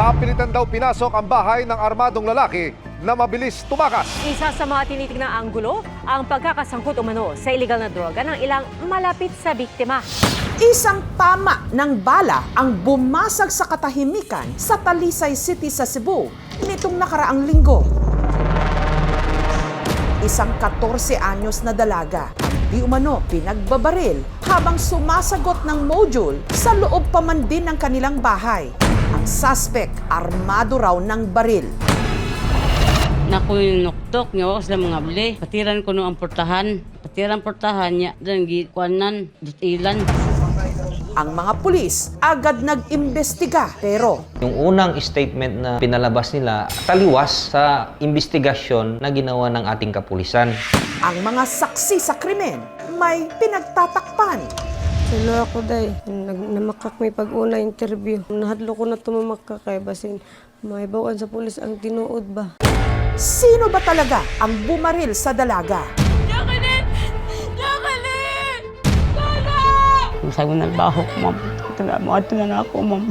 Sa pilitan daw pinasok ang bahay ng armadong lalaki na mabilis tumakas. Isa sa mga tinitingnang anggulo, ang pagkakasangkot umano sa illegal na droga ng ilang malapit sa biktima. Isang tama ng bala ang bumasag sa katahimikan sa Talisay City sa Cebu nitong nakaraang linggo. Isang 14 anyos na dalaga ang di umano pinagbabaril habang sumasagot ng module sa loob pa man din ng kanilang bahay. Ang suspect, armado raw ng baril. Naku yung nuktok, nga sila mga bli. Patiran ko nung ang portahan. Patiran portahan niya, dan gikuanan, ilan. Ang mga pulis agad nag-imbestiga pero Yung unang statement na pinalabas nila, taliwas sa investigasyon na ginawa ng ating kapulisan. ang mga saksi sa krimen may pinagtatakpan. Silo ako day, namakak may pag-una interview. Nahadlo ko na tumamakak kay basin. May bawaan sa pulis ang tinuod ba? Sino ba talaga ang bumaril sa dalaga? Masago na baho ko, ma'am. Ito na ako, ma'am.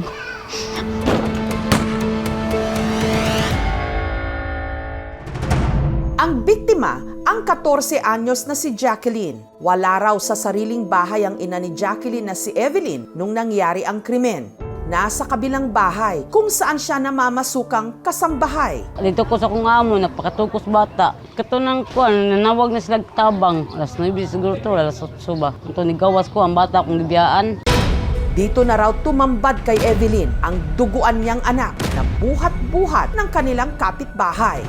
Ang biktima, ang 14 anyos na si Jacqueline. Wala raw sa sariling bahay ang ina ni Jacqueline na si Evelyn nung nangyari ang krimen. Nasa kabilang bahay kung saan siya namamasukang kasambahay. Dito ko sa kong amo, nagpakatukos bata. Kato nang kuan, nanawag na sila tabang. Alas 9 siguro to, alas 8 ba. Ito nigawas ko ang bata kong libiyaan. Dito na raw tumambad kay Evelyn ang duguan niyang anak na buhat-buhat ng kanilang kapitbahay.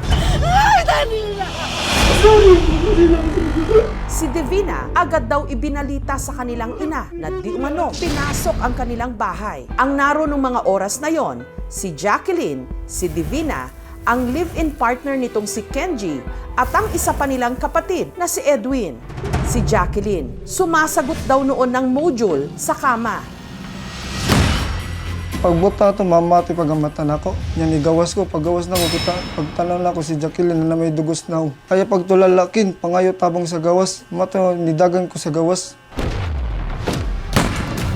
Si Divina agad daw ibinalita sa kanilang ina na di umano pinasok ang kanilang bahay. Ang naroon ng mga oras na yon, si Jacqueline, si Divina, ang live-in partner nitong si Kenji at ang isa pa nilang kapatid na si Edwin. Si Jacqueline, sumasagot daw noon ng module sa kama. Pagbuta ito, mamati pagamatan ako. Yan igawas ko, paggawas na ko, pagtanan na ko si Jacqueline na may dugos na ako. Kaya pagtulalakin, pangayo tabang sa gawas, mata nidagan ko sa gawas.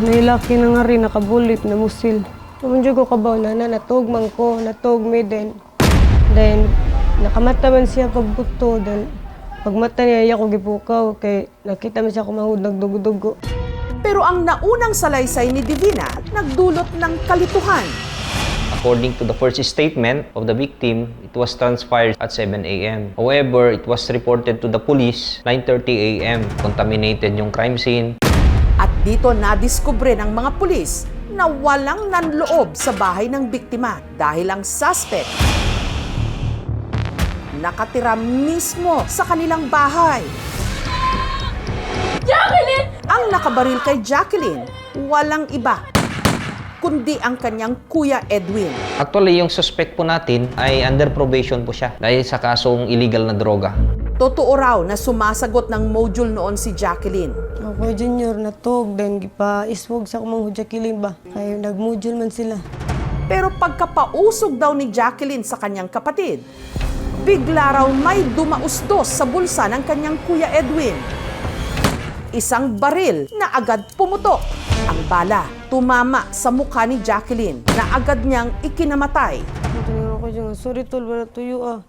Nailaki na nga rin, nakabulit na musil. Naman ko kabaw na natog man ko, natog me din. Then, nakamata man siya pagbuto. Then, pagmata niya, ako gipukaw, kay nakita man siya kumahud, nagdugo-dugo. Pero ang naunang salaysay ni Divina nagdulot ng kalituhan. According to the first statement of the victim, it was transpired at 7 a.m. However, it was reported to the police 9:30 a.m. Contaminated yung crime scene. At dito nadiskubre ng mga pulis na walang nanloob sa bahay ng biktima dahil ang suspect nakatira mismo sa kanilang bahay. Jacqueline! Ang nakabaril kay Jacqueline, walang iba kundi ang kanyang kuya Edwin. Actually, yung suspect po natin ay under probation po siya dahil sa kasong illegal na droga. Totoo raw na sumasagot ng module noon si Jacqueline. Ako junior, natog. Then, gipa-iswag sa kumang Jacqueline ba? Kaya nag-module man sila. Pero pagkapausog daw ni Jacqueline sa kanyang kapatid, bigla raw may dumausdos sa bulsa ng kanyang kuya Edwin. Isang baril na agad pumutok. Ang bala tumama sa mukha ni Jacqueline na agad niyang ikinamatay. Ito ako dyan, sorry tol, wala tuyo ah.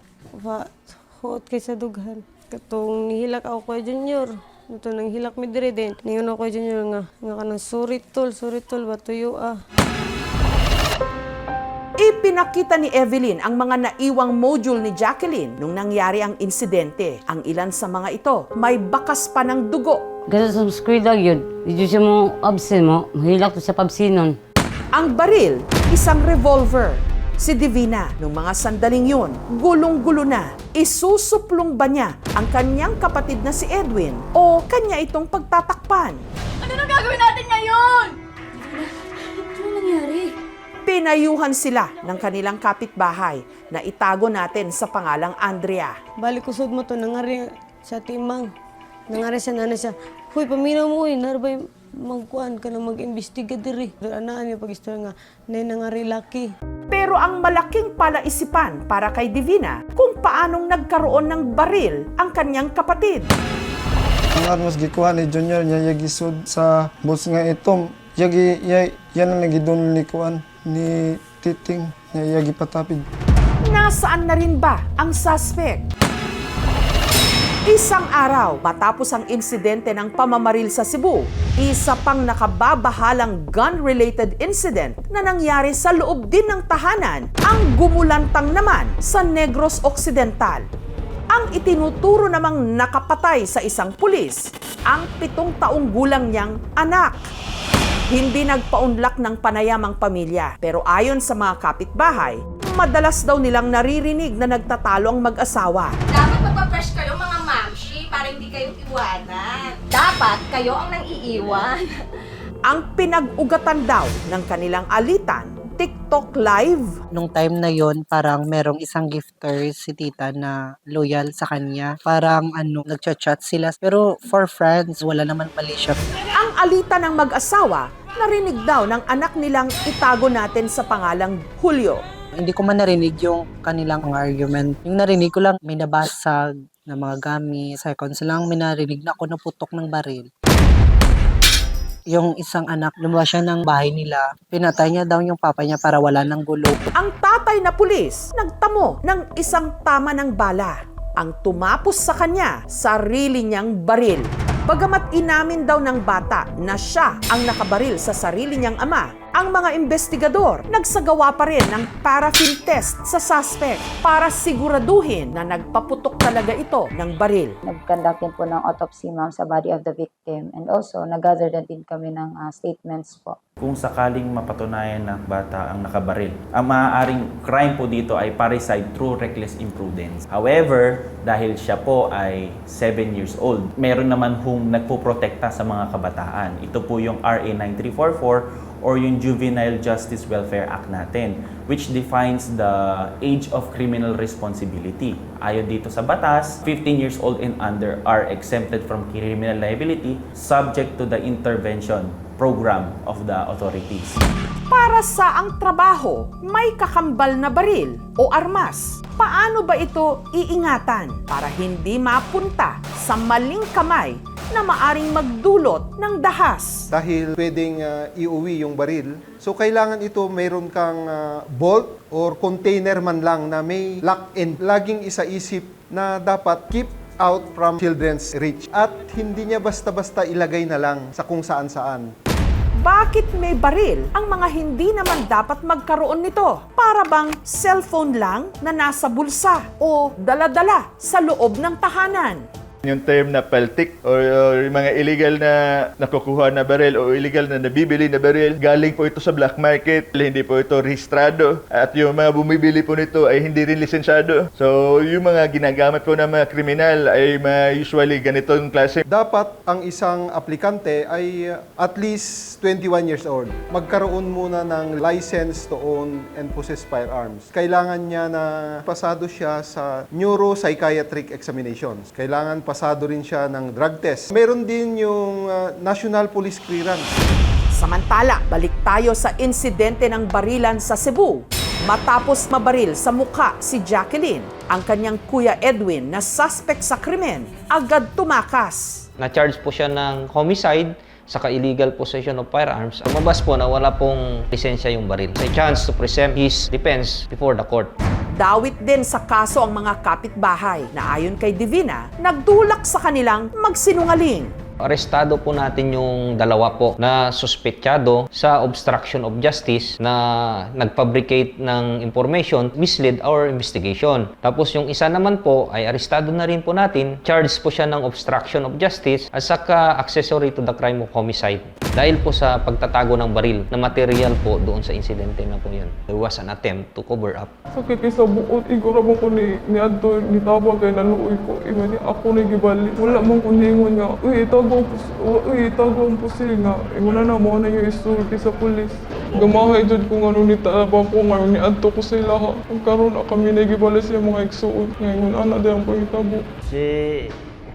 Hot kay sa dughan. Katong nihilak ako kay junior. Ito nang hilak mi dire din. Ningon ako kay junior nga kanang sorry tol, ba tuyo ah. Ipinakita ni Evelyn ang mga naiwang module ni Jacqueline nung nangyari ang insidente. Ang ilan sa mga ito may bakas pa ng dugo. Kasi sa skwida yun, hindi siya mo absent mo, mahilak to sa pabsinon. Ang baril, isang revolver. Si Divina, nung mga sandaling yun, gulong-gulo na. Isusuplong ba niya ang kanyang kapatid na si Edwin o kanya itong pagtatakpan? Ano na gagawin natin ngayon? Ano nangyari? Pinayuhan sila ng kanilang kapitbahay na itago natin sa pangalang Andrea. Balik kusod mo to, nangari sa timang. Nangari siya, nana siya. Hoy, paminaw mo narbay magkuhan ka na mag-imbestiga diri. Anaan niya pag-istorya nga, nangari laki. Pero ang malaking palaisipan para kay Divina kung paanong nagkaroon ng baril ang kanyang kapatid. Ang armas gikuha ni Junior niya yagisod sa bus nga itom. Yan ang nagidon ni kuan ni Titing. Niya gipatapig. Nasaan na rin ba ang suspect? Isang araw matapos ang insidente ng pamamaril sa Cebu, isa pang nakababahalang gun-related incident na nangyari sa loob din ng tahanan ang gumulantang naman sa Negros Occidental. Ang itinuturo namang nakapatay sa isang pulis, ang 7 taong gulang niyang anak. Hindi nagpaunlak ng panayam ang pamilya, pero ayon sa mga kapitbahay, madalas daw nilang naririnig na nagtatalo ang mag-asawa. Dapat magpa-fresh kayo mga mamshi para hindi kayo iwanan. Dapat kayo ang nang iiwan. Ang pinag-ugatan daw ng kanilang alitan, TikTok Live. Nung time na yon parang merong isang gifter si tita na loyal sa kanya. Parang nagchat-chat sila. Pero for friends, wala naman mali siya. Ang alitan ng mag-asawa, narinig daw ng anak nilang itago natin sa pangalang Julio. Hindi ko man narinig yung kanilang argument. Yung narinig ko lang, may nabasag na mga gamit. Seconds lang, may narinig na ako naputok ng baril. Yung isang anak, lumabas siya ng bahay nila. Pinatay niya daw yung papa niya para wala ng gulo. Ang tatay na pulis nagtamo ng isang tama ng bala. Ang tumapos sa kanya, sarili niyang baril. Bagamat inamin daw ng bata na siya ang nakabaril sa sarili niyang ama, ang mga investigador nagsagawa pa rin ng paraffin test sa suspect para siguraduhin na nagpaputok talaga ito ng baril. Nag-conduct din po ng autopsy, ma'am, sa body of the victim, and also nag-gather din kami ng statements po. Kung sakaling mapatunayan na bata ang nakabaril, ang maaaring crime po dito ay parricide through reckless imprudence. However, dahil siya po ay 7 years old, meron naman hong nagpoprotekta sa mga kabataan. Ito po yung RA 9344 or yung Juvenile Justice Welfare Act natin, which defines the age of criminal responsibility. Ayon dito sa batas, 15 years old and under are exempted from criminal liability subject to the intervention program of the authorities. Para sa ang trabaho, may kakambal na baril o armas. Paano ba ito iingatan para hindi mapunta sa maling kamay na maaring magdulot ng dahas? Dahil pwedeng iuwi yung baril, so kailangan ito mayroon kang bolt or container man lang na may lock and laging isaisip na dapat keep out from children's reach at hindi niya basta-basta ilagay na lang sa kung saan-saan. Bakit may baril ang mga hindi naman dapat magkaroon nito? Para bang cellphone lang na nasa bulsa o dala-dala sa loob ng tahanan? Yung term na peltic or yung mga illegal na nakukuha na baril o illegal na nabibili na baril, galing po ito sa black market, hindi po ito rehistrado at yung mga bumibili po nito ay hindi rin lisensyado. So yung mga ginagamit po ng mga kriminal ay usually ganitong klase. Dapat ang isang aplikante ay at least 21 years old. Magkaroon muna ng license to own and possess firearms. Kailangan niya na pasado siya sa neuropsychiatric examinations. Kailangan pasado rin siya ng drug test. Meron din yung National Police Clearance. Samantala, balik tayo sa insidente ng barilan sa Cebu. Matapos mabaril sa mukha si Jacqueline, ang kanyang kuya Edwin na suspect sa krimen, agad tumakas. Na-charge po siya ng homicide saka illegal possession of firearms. Lumabas po na wala pong lisensya yung baril. May chance to present his defense before the court. Dawit din sa kaso ang mga kapitbahay na ayon kay Divina, nagtulak sa kanilang magsinungaling. Arestado po natin yung dalawa po na suspektyado sa obstruction of justice na nag-fabricate ng information, mislead our investigation. Tapos yung isa naman po ay arestado na rin po natin. Charged po siya ng obstruction of justice at saka accessory to the crime of homicide. Dahil po sa pagtatago ng baril na material po doon sa insidente na po yun. There was an attempt to cover up. Sakit sa buot, igura mo ko ni Adto, ni Tabang kay naluoy ko. Iba niya ako na gibali. Wala mong kuningon nga, itago ang pusil nga. Wala na mo na yung isulti sa pulis. Gamahay dyan kung ano ni Tabang ko ngayon, ni Adto ko sila ha. Pagkaroon na kami na gibali siya mga igsuot. Ngayon, ana din po itabo. Si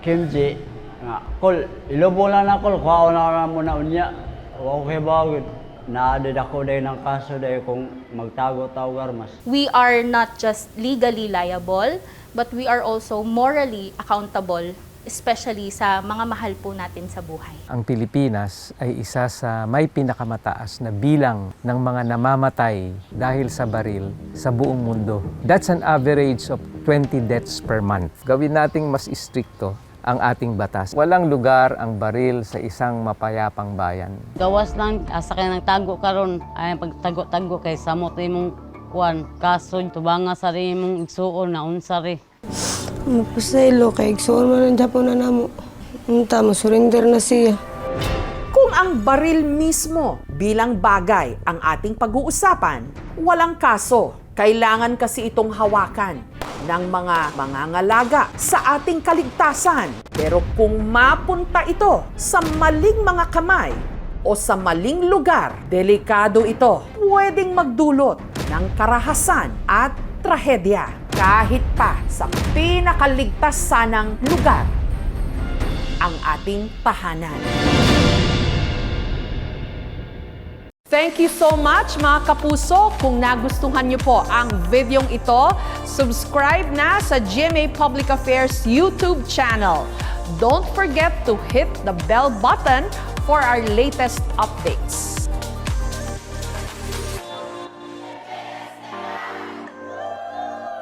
Kimji, nga, Kol, ilobo lang na Kol, kuha na mo na unya. Okay bagod. Naadid ako dahil ng kaso dahil kung magtago-tago armas. We are not just legally liable, but we are also morally accountable especially sa mga mahal po natin sa buhay. Ang Pilipinas ay isa sa may pinakamataas na bilang ng mga namamatay dahil sa baril sa buong mundo. That's an average of 20 deaths per month. Gawin nating mas istrikto ang ating batas. Walang lugar ang baril sa isang mapayapang bayan. Gawas lang, asa kaya ng tago karon ay pagtago-tago kay samot imong kuan kaso tubanga sa rin imong igsuon na unsa ri. Mapusaylo kay igsuon man ang Japon na namo. Unta mo surrender na siya. Kung ang baril mismo bilang bagay ang ating pag-uusapan, walang kaso. Kailangan kasi itong hawakan ng mga mangangalaga sa ating kaligtasan. Pero kung mapunta ito sa maling mga kamay o sa maling lugar, delikado ito. Pwedeng magdulot ng karahasan at trahedya kahit pa sa pinakaligtas sanang lugar, ang ating tahanan. Thank you so much mga kapuso. Kung nagustuhan niyo po ang videong ito, subscribe na sa GMA Public Affairs YouTube channel. Don't forget to hit the bell button for our latest updates.